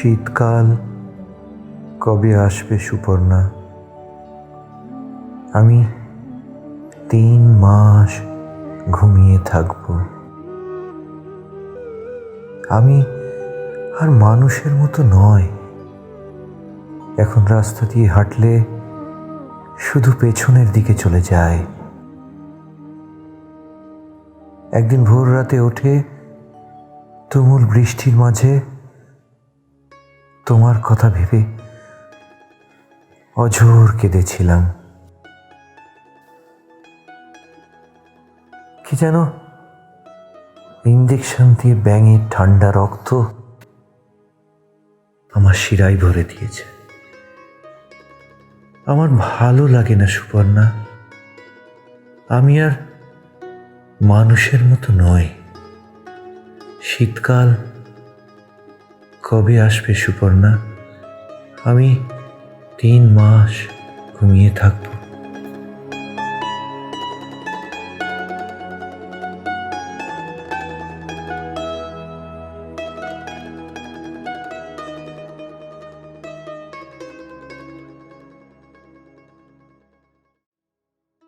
শীতকাল কবে আসবে সুপর্ণা? আমি 3 মাস ঘুমিয়ে থাকব। আমি আর মানুষের মতো নয়। এখন রাস্তা দিয়ে হাঁটলে শুধু পেছনের দিকে চলে যায়। একদিন ভোর রাতে উঠে তুমুল বৃষ্টির মাঝে তোমার কথা ভেবে অঝোর কেঁদেছিলাম। কি যেন ইঞ্জেকশন দিয়ে ব্যাঙের ঠান্ডা রক্ত আমার শিরায় ভরে দিয়েছে। আমার ভালো লাগে না সুপর্ণা। আমি আর মানুষের মতো নয়। শীতকাল কবে আসবে সুপর্ণা? আমি 3 মাস ঘুমিয়ে থাকবো।